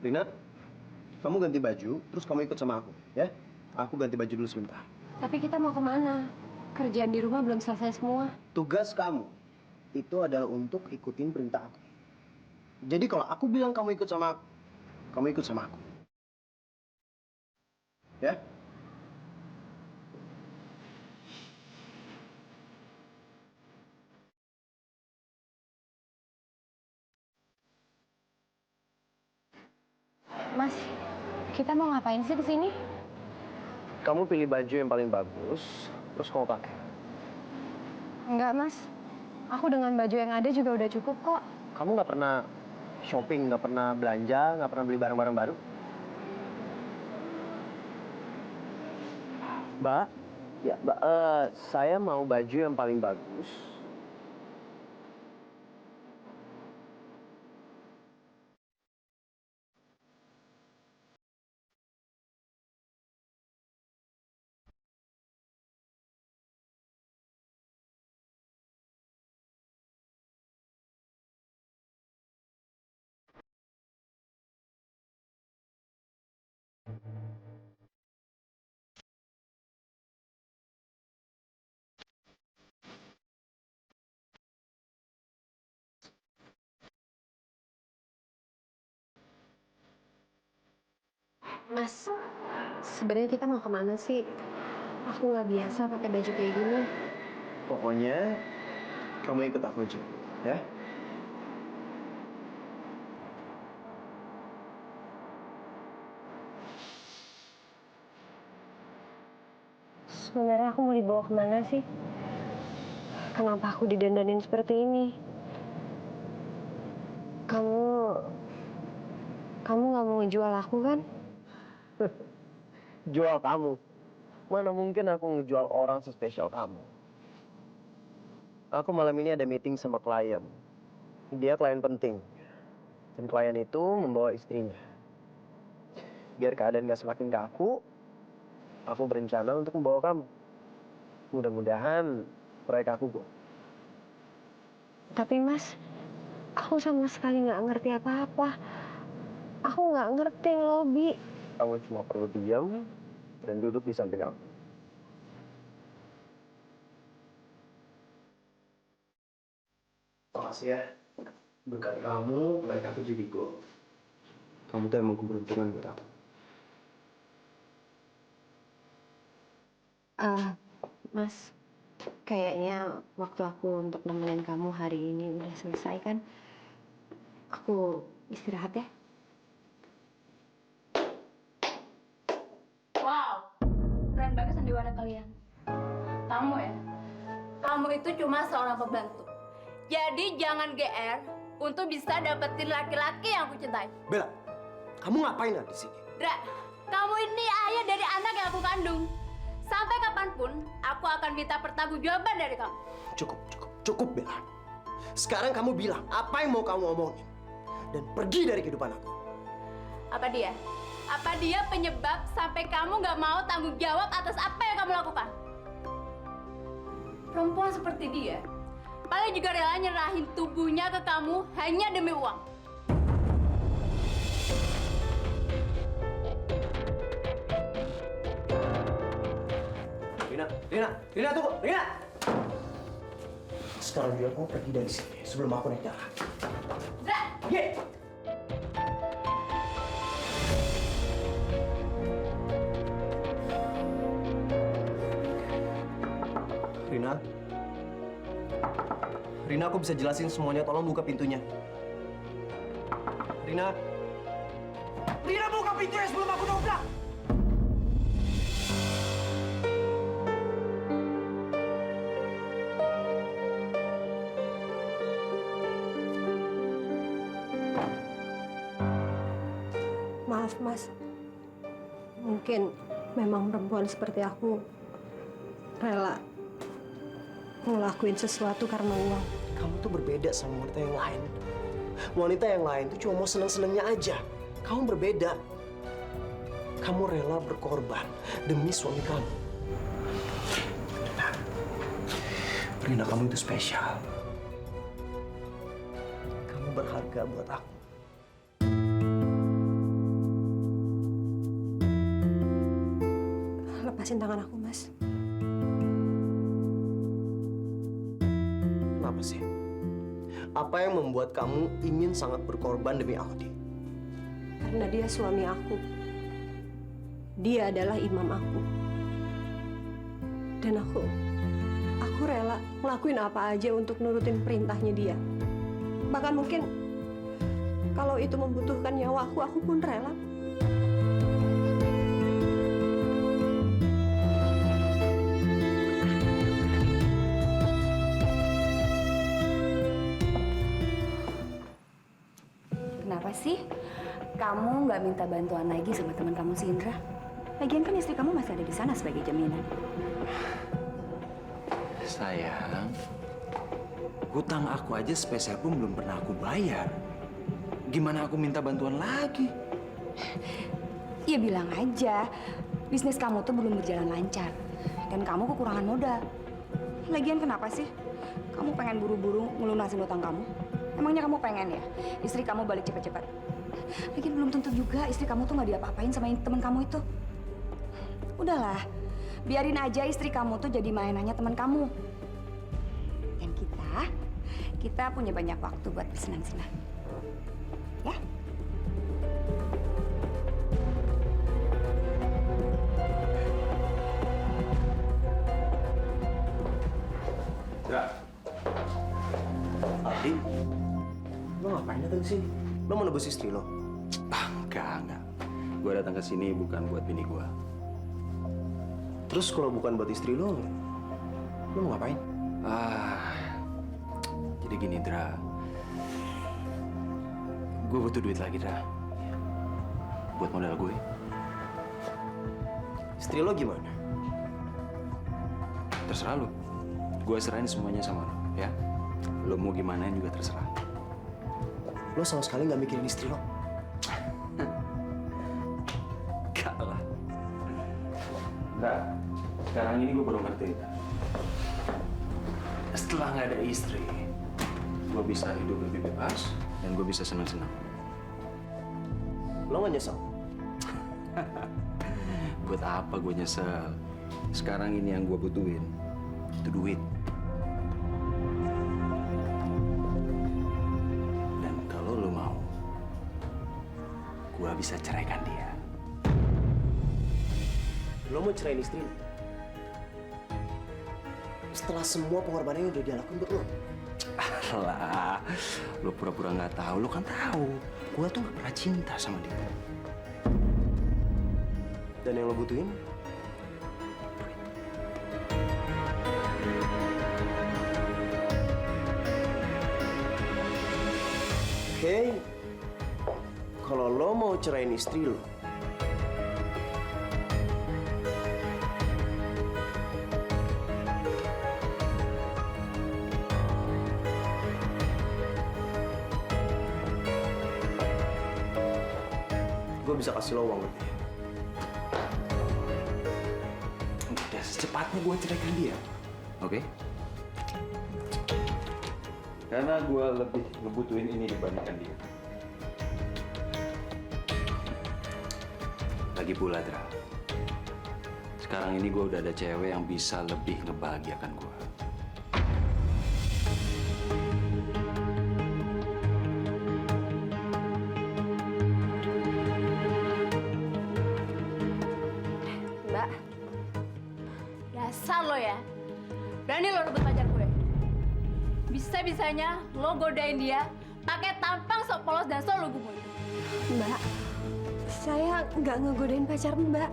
Rina, kamu ganti baju, terus kamu ikut sama aku, ya? Aku ganti baju dulu sebentar. Tapi kita mau kemana? Kerjaan di rumah belum selesai semua. Tugas kamu itu adalah untuk ikutin perintah aku. Jadi kalau aku bilang kamu ikut sama aku, kamu ikut sama aku. Ya? Mas, kita mau ngapain sih kesini? Kamu pilih baju yang paling bagus, terus kamu pakai. Enggak, Mas. Aku dengan baju yang ada juga udah cukup kok. Kamu nggak pernah shopping, nggak pernah belanja, nggak pernah beli barang-barang baru? Mbak, ya, Mbak, saya mau baju yang paling bagus. Mas, sebenarnya kita mau kemana sih? Aku nggak biasa pakai baju kayak gini. Pokoknya kamu ikut aku aja, ya? Sebenarnya aku mau dibawa kemana sih? Kenapa aku didandanin seperti ini? Kamu, kamu nggak mau ngejual aku kan? Jual kamu? Mana mungkin aku ngejual orang sespesial kamu? Aku malam ini ada meeting sama klien. Dia klien penting. Dan klien itu membawa istrinya. Biar keadaan nggak semakin kaku, aku berencana untuk membawa kamu. Mudah-mudahan proyek aku go. Tapi Mas, aku sama sekali nggak ngerti apa-apa. Aku nggak ngerti ngelobi. Kamu cuma perlu diam dan duduk di samping aku. Makasih ya. Berkat kamu, proyek aku jadi go. Kamu tuh emang keberuntungan buat aku. Mas, kayaknya waktu aku untuk nemenin kamu hari ini udah selesai kan? Aku istirahat ya. Wow, keren banget sandiwara kalian. Kamu ya, kamu itu cuma seorang pembantu. Jadi jangan GR untuk bisa dapetin laki-laki yang aku cintai. Bella, kamu ngapain ada di sini? Dra, kamu ini ayah dari anak yang aku kandung. Sampai kapanpun, aku akan minta pertanggungjawaban dari kamu. Cukup, Bella. Sekarang kamu bilang apa yang mau kamu omongin. Dan pergi dari kehidupan aku. Apa dia? Apa dia penyebab sampai kamu nggak mau tanggung jawab atas apa yang kamu lakukan? Perempuan seperti dia, paling juga rela nyerahin tubuhnya ke kamu hanya demi uang. Rina, tunggu, Rina! Sekarang juga kamu pergi dari sini sebelum aku naik darah. Dra! Ye! Rina, aku bisa jelasin semuanya. Tolong buka pintunya. Rina, buka pintunya sebelum aku dobrak! Maaf, Mas. Mungkin memang perempuan seperti aku rela ngelakuin sesuatu karena uang. Kamu tuh berbeda sama wanita yang lain. Wanita yang lain tuh cuma mau seneng-senengnya aja. Kamu berbeda. Kamu rela berkorban demi suami kamu. Rina, kamu itu spesial. Kamu berharga buat aku. lepasin tangan aku, Mas. Kenapa sih? Apa yang membuat kamu ingin sangat berkorban demi Audi? Karena dia suami aku. Dia adalah imam aku. Dan aku rela ngelakuin apa aja untuk nurutin perintahnya dia. Bahkan mungkin kalau itu membutuhkan nyawa aku pun rela. Kenapa sih kamu nggak minta bantuan lagi sama teman kamu si Indra? Lagian kan istri kamu masih ada di sana sebagai jaminan. Sayang, hutang aku aja sepeser pun belum pernah aku bayar. Gimana aku minta bantuan lagi? Ya bilang aja, bisnis kamu tuh belum berjalan lancar. Dan kamu kekurangan modal. Lagian kenapa sih kamu pengen buru-buru ngelunasin hutang kamu? Emangnya kamu pengen ya istri kamu balik cepat-cepat? Lagian belum tentu juga istri kamu tuh nggak diapa-apain sama teman kamu itu. Udahlah, biarin aja istri kamu tuh jadi mainannya teman kamu. Dan kita punya banyak waktu buat bersenang-senang. Ya? Dra, Aldi, lo ngapain datang ke sini? Lo mau nebus istri lo? enggak. Gue datang ke sini bukan buat bini gue. Terus kalau bukan buat istri lo mau ngapain? Jadi gini, Dra. Gue butuh duit lagi, Dra. Buat modal gue. Istri lo gimana? Terserah lu. Gue serahin semuanya sama lo, ya. Lo mau gimana juga terserah. Lo sama sekali nggak mikirin istri lo? Gak lah. Nah, sekarang ini gue baru ngerti. Setelah nggak ada istri, gue bisa hidup lebih bebas dan gue bisa senang-senang. Lo nggak nyesel? Buat apa gue nyesel? Sekarang ini yang gue butuhin itu duit. Dan kalau lo mau, gue bisa ceraikan dia. Lo mau ceraiin istri lo? Setelah semua pengorbanannya udah dia lakuin buat lo? Alah, lo pura-pura nggak tahu. Lo kan tahu, gue tuh nggak pernah cinta sama dia. Dan yang lo butuhin? Oke, kalau lo mau ceraiin istri lo, gue bisa kasih lo uang lebih. Udah secepatnya gue ceraikan dia, oke? Karena gue lebih ngebutuhin ini dibandingkan dia. Lagi pula, Dra. Sekarang ini gue udah ada cewek yang bisa lebih ngebahagiakan gue. Mbak, dasar lo ya. Berani lo rebut pacar gue. Bisa-bisanya lo godain dia pakai tampang sok polos dan sok lugu mulu. Mbak, saya nggak ngegodain pacar Mbak.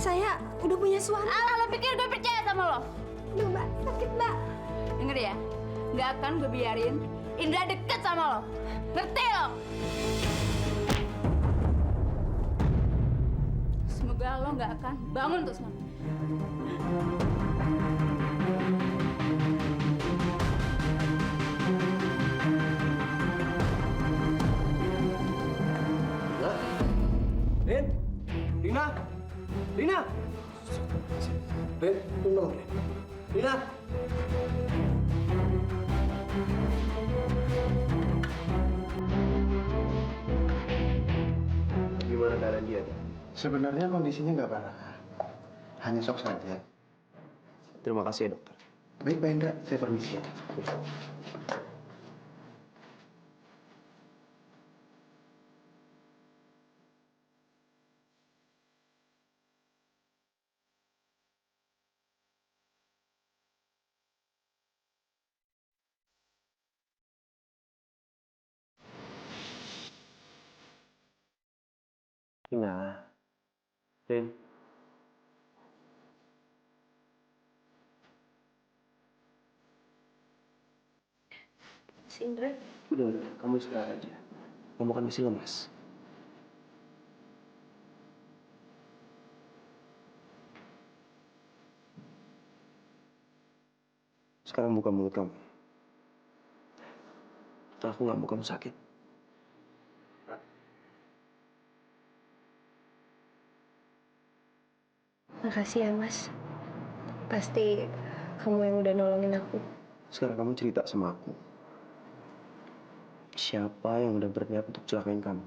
Saya udah punya suami. Alah, lo pikir gue percaya sama lo? Aduh, Mbak, sakit Mbak. Denger ya, nggak akan gue biarin Indra deket sama lo. Ngerti lo? Semoga lo nggak akan bangun untuk selamanya. Rin, Rina, Rina, Rin, tunggu, Rin, Rina. Gimana keadaan dia? Sebenarnya kondisinya nggak parah. Hanya shock saja. Terima kasih ya, dokter. Baik, Pak Hendra. Saya permisi ya. Nah, Rin. Sindra, Udah, kamu istirahat aja. Kamu kan masih lemas. Sekarang buka mulut kamu. Aku nggak mau kamu sakit. makasih ya Mas. Pasti kamu yang udah nolongin aku. Sekarang kamu cerita sama aku. Siapa yang udah berniat untuk celakain kamu?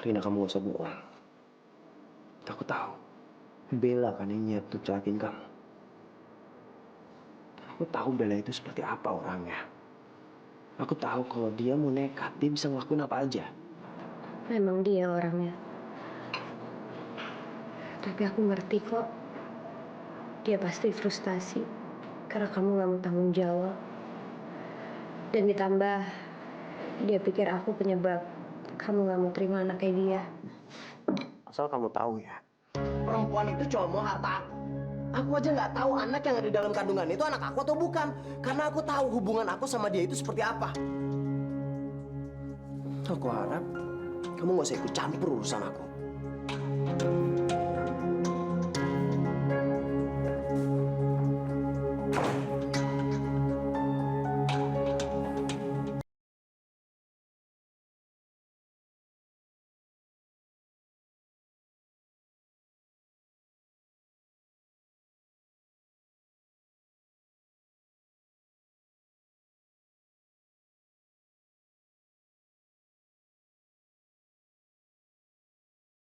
Rina, kamu gak usah bohong. Aku tahu. Bella kan yang niat untuk celakain kamu. Aku tahu Bella itu seperti apa orangnya. Aku tahu kalau dia mau nekat, dia bisa ngelakuin apa aja. Memang dia orangnya. Tapi aku ngerti kok. Dia pasti frustasi. Karena kamu gak mau tanggung jawab. Dan ditambah, dia pikir aku penyebab kamu gak mau terima anak kayak dia. Asal kamu tahu ya, perempuan itu cuma mau harta aku. Aku aja nggak tahu anak yang ada di dalam kandungan itu anak aku atau bukan. Karena aku tahu hubungan aku sama dia itu seperti apa. Aku harap kamu nggak usah ikut campur urusan aku.